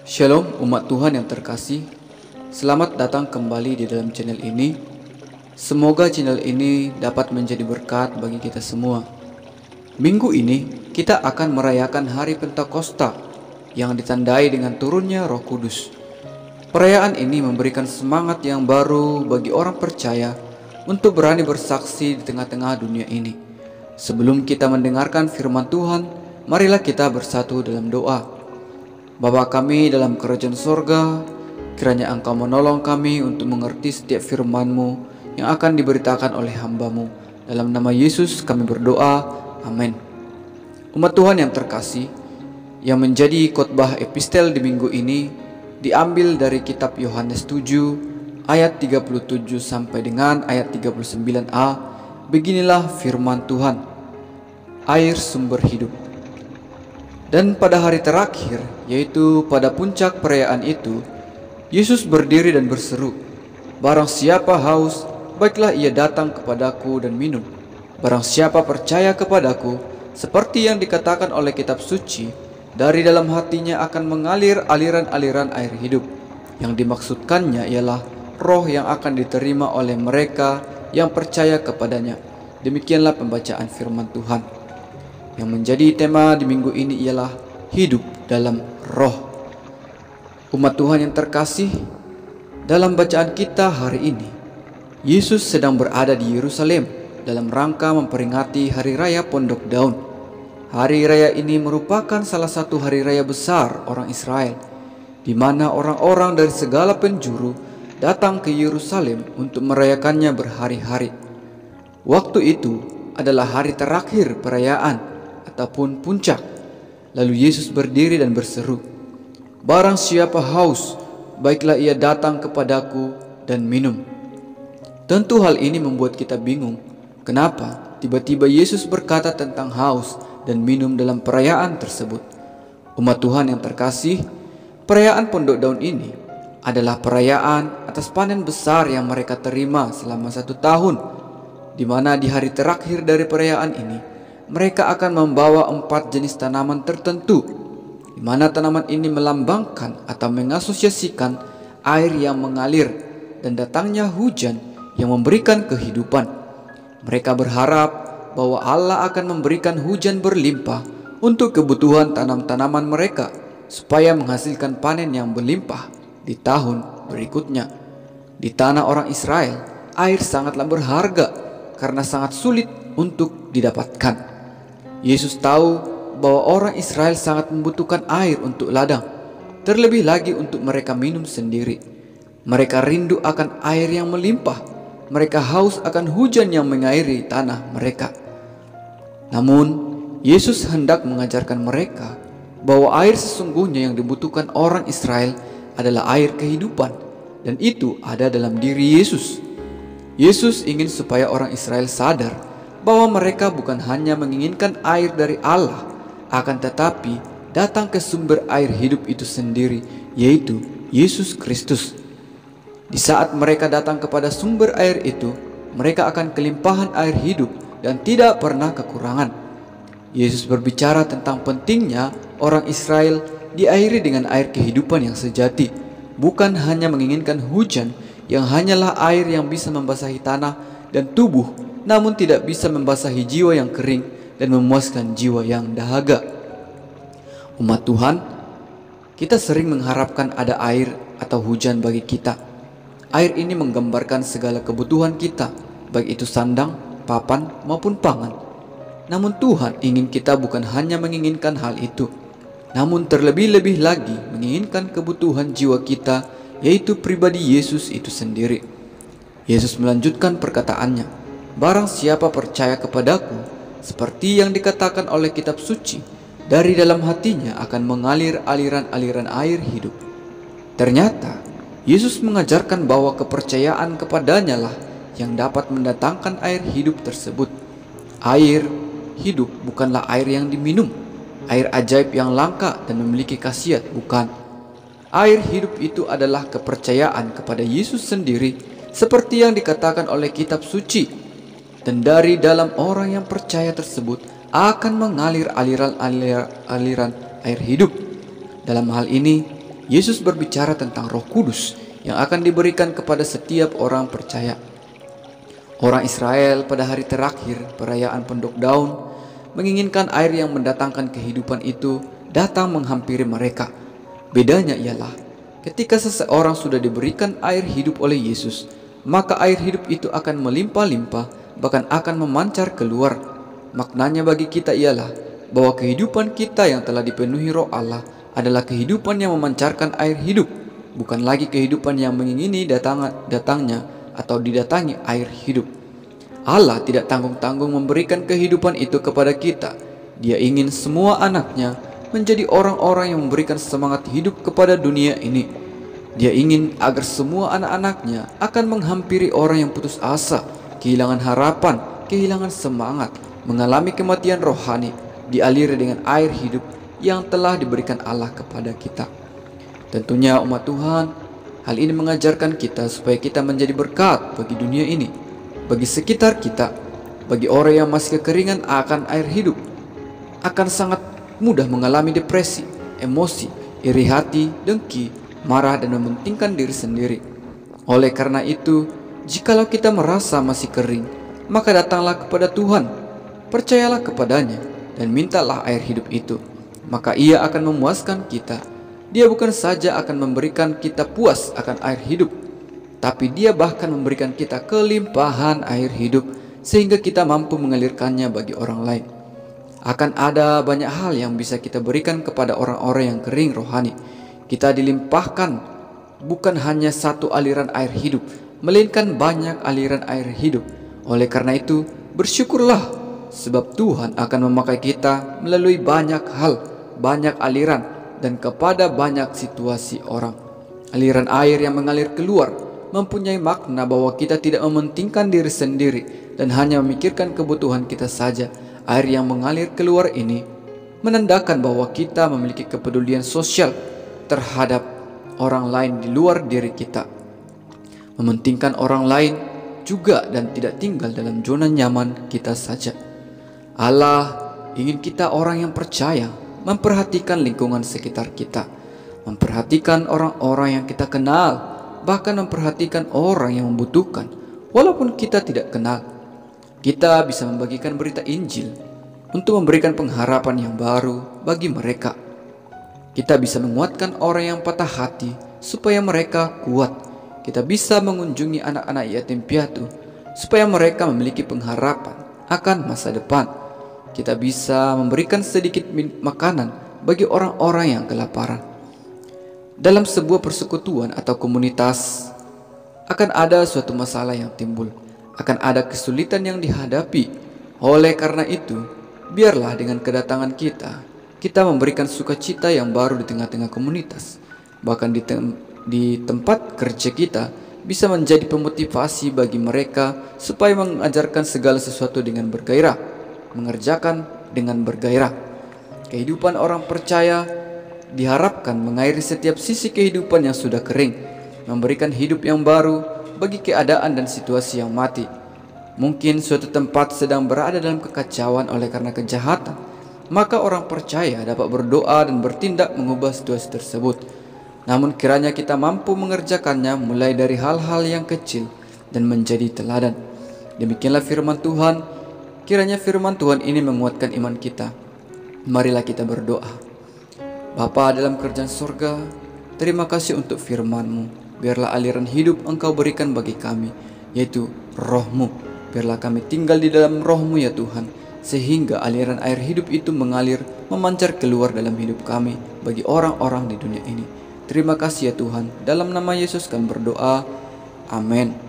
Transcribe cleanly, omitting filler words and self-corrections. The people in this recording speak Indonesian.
Shalom umat Tuhan yang terkasih. Selamat datang kembali di dalam channel ini. Semoga channel ini dapat menjadi berkat bagi kita semua. Minggu ini kita akan merayakan hari Pentakosta yang ditandai dengan turunnya Roh Kudus. Perayaan ini memberikan semangat yang baru bagi orang percaya untuk berani bersaksi di tengah-tengah dunia ini. Sebelum kita mendengarkan firman Tuhan, marilah kita bersatu dalam doa. Bapa kami dalam kerajaan sorga, kiranya Engkau menolong kami untuk mengerti setiap firman-Mu yang akan diberitakan oleh hamba-Mu. Dalam nama Yesus kami berdoa, amin. Umat Tuhan yang terkasih, yang menjadi khotbah epistel di minggu ini diambil dari kitab Yohanes 7 ayat 37 sampai dengan ayat 39a. Beginilah firman Tuhan, air sumber hidup. Dan pada hari terakhir, yaitu pada puncak perayaan itu, Yesus berdiri dan berseru, "Barang siapa haus, baiklah ia datang kepadaku dan minum. Barang siapa percaya kepadaku, seperti yang dikatakan oleh kitab suci, dari dalam hatinya akan mengalir aliran-aliran air hidup." Yang dimaksudkannya ialah roh yang akan diterima oleh mereka yang percaya kepadanya. Demikianlah pembacaan firman Tuhan. Yang menjadi tema di minggu ini ialah hidup dalam roh. Umat Tuhan yang terkasih, dalam bacaan kita hari ini, Yesus sedang berada di Yerusalem dalam rangka memperingati Hari Raya Pondok Daun. Hari raya ini merupakan salah satu hari raya besar orang Israel, di mana orang-orang dari segala penjuru datang ke Yerusalem untuk merayakannya berhari-hari. Waktu itu adalah hari terakhir perayaan ataupun puncak. Lalu Yesus berdiri dan berseru, "Barang siapa haus, baiklah ia datang kepadaku dan minum." Tentu hal ini membuat kita bingung. Kenapa tiba-tiba Yesus berkata tentang haus dan minum dalam perayaan tersebut? Umat Tuhan yang terkasih, perayaan Pondok Daun ini adalah perayaan atas panen besar yang mereka terima selama 1 tahun, di mana di hari terakhir dari perayaan ini mereka akan membawa 4 jenis tanaman tertentu, di mana tanaman ini melambangkan atau mengasosiasikan air yang mengalir dan datangnya hujan yang memberikan kehidupan. Mereka berharap bahwa Allah akan memberikan hujan berlimpah untuk kebutuhan tanam-tanaman mereka, supaya menghasilkan panen yang berlimpah di tahun berikutnya. Di tanah orang Israel, air sangatlah berharga karena sangat sulit untuk didapatkan. Yesus tahu bahwa orang Israel sangat membutuhkan air untuk ladang, terlebih lagi untuk mereka minum sendiri. Mereka rindu akan air yang melimpah. Mereka haus akan hujan yang mengairi tanah mereka. Namun, Yesus hendak mengajarkan mereka bahwa air sesungguhnya yang dibutuhkan orang Israel adalah air kehidupan, dan itu ada dalam diri Yesus. Yesus ingin supaya orang Israel sadar bahwa mereka bukan hanya menginginkan air dari Allah, akan tetapi datang ke sumber air hidup itu sendiri, yaitu Yesus Kristus. Di saat mereka datang kepada sumber air itu, mereka akan kelimpahan air hidup dan tidak pernah kekurangan. Yesus berbicara tentang pentingnya orang Israel diairi dengan air kehidupan yang sejati, bukan hanya menginginkan hujan yang hanyalah air yang bisa membasahi tanah dan tubuh, namun tidak bisa membasahi jiwa yang kering dan memuaskan jiwa yang dahaga. Umat Tuhan, kita sering mengharapkan ada air atau hujan bagi kita. Air ini menggambarkan segala kebutuhan kita, baik itu sandang, papan, maupun pangan. Namun Tuhan ingin kita bukan hanya menginginkan hal itu, namun terlebih-lebih lagi menginginkan kebutuhan jiwa kita, yaitu pribadi Yesus itu sendiri. Yesus melanjutkan perkataannya, "Barang siapa percaya kepadaku, seperti yang dikatakan oleh kitab suci, dari dalam hatinya akan mengalir aliran-aliran air hidup." Ternyata Yesus mengajarkan bahwa kepercayaan kepadanya lah yang dapat mendatangkan air hidup tersebut. Air hidup bukanlah air yang diminum, air ajaib yang langka dan memiliki khasiat, bukan. Air hidup itu adalah kepercayaan kepada Yesus sendiri, seperti yang dikatakan oleh kitab suci. Dan dari dalam orang yang percaya tersebut akan mengalir aliran air hidup. Dalam hal ini, Yesus berbicara tentang Roh Kudus yang akan diberikan kepada setiap orang percaya. Orang Israel pada hari terakhir perayaan Pendok Daun menginginkan air yang mendatangkan kehidupan itu datang menghampiri mereka. Bedanya ialah ketika seseorang sudah diberikan air hidup oleh Yesus, maka air hidup itu akan melimpah-limpah, bahkan akan memancar keluar. Maknanya bagi kita ialah bahwa kehidupan kita yang telah dipenuhi Roh Allah adalah kehidupan yang memancarkan air hidup, bukan lagi kehidupan yang mengingini datangnya atau didatangi air hidup. Allah tidak tanggung-tanggung memberikan kehidupan itu kepada kita. Dia ingin semua anaknya menjadi orang-orang yang memberikan semangat hidup kepada dunia ini. Dia ingin agar semua anak-anaknya akan menghampiri orang yang putus asa, kehilangan harapan, kehilangan semangat, mengalami kematian rohani, dialiri dengan air hidup yang telah diberikan Allah kepada kita. Tentunya umat Tuhan, hal ini mengajarkan kita supaya kita menjadi berkat bagi dunia ini, bagi sekitar kita. Bagi orang yang masih kekeringan akan air hidup, akan sangat mudah mengalami depresi, emosi, iri hati, dengki, marah, dan mementingkan diri sendiri. Oleh karena itu, jikalau kita merasa masih kering, maka datanglah kepada Tuhan, percayalah kepadanya, dan mintalah air hidup itu. Maka Ia akan memuaskan kita. Dia bukan saja akan memberikan kita puas akan air hidup, tapi Dia bahkan memberikan kita kelimpahan air hidup, sehingga kita mampu mengalirkannya bagi orang lain. Akan ada banyak hal yang bisa kita berikan kepada orang-orang yang kering rohani. Kita dilimpahkan bukan hanya satu aliran air hidup, melainkan banyak aliran air hidup. Oleh karena itu, bersyukurlah, sebab Tuhan akan memakai kita melalui banyak hal, banyak aliran, dan kepada banyak situasi orang. Aliran air yang mengalir keluar mempunyai makna bahwa kita tidak mementingkan diri sendiri dan hanya memikirkan kebutuhan kita saja. Air yang mengalir keluar ini menandakan bahwa kita memiliki kepedulian sosial terhadap orang lain di luar diri kita, mementingkan orang lain juga dan tidak tinggal dalam zona nyaman kita saja. Allah ingin kita orang yang percaya, memperhatikan lingkungan sekitar kita, memperhatikan orang-orang yang kita kenal, bahkan memperhatikan orang yang membutuhkan walaupun kita tidak kenal. Kita bisa membagikan berita Injil untuk memberikan pengharapan yang baru bagi mereka. Kita bisa menguatkan orang yang patah hati supaya mereka kuat. Kita bisa mengunjungi anak-anak yatim piatu supaya mereka memiliki pengharapan akan masa depan. Kita bisa memberikan sedikit makanan bagi orang-orang yang kelaparan. Dalam sebuah persekutuan atau komunitas akan ada suatu masalah yang timbul, akan ada kesulitan yang dihadapi. Oleh karena itu, biarlah dengan kedatangan kita memberikan sukacita yang baru di tengah-tengah komunitas. Bahkan di tempat kerja kita bisa menjadi pemotivasi bagi mereka supaya mengajarkan segala sesuatu dengan bergairah, mengerjakan dengan bergairah. Kehidupan orang percaya diharapkan mengairi setiap sisi kehidupan yang sudah kering, memberikan hidup yang baru bagi keadaan dan situasi yang mati. Mungkin suatu tempat sedang berada dalam kekacauan oleh karena kejahatan, maka orang percaya dapat berdoa dan bertindak mengubah situasi tersebut. Namun kiranya kita mampu mengerjakannya mulai dari hal-hal yang kecil dan menjadi teladan. Demikianlah firman Tuhan. Kiranya firman Tuhan ini menguatkan iman kita. Marilah kita berdoa. Bapa dalam kerajaan surga, terima kasih untuk firman-Mu. Biarlah aliran hidup Engkau berikan bagi kami, yaitu Roh-Mu. Biarlah kami tinggal di dalam Roh-Mu ya Tuhan, sehingga aliran air hidup itu mengalir, memancar keluar dalam hidup kami bagi orang-orang di dunia ini. Terima kasih ya Tuhan. Dalam nama Yesus kami berdoa. Amin.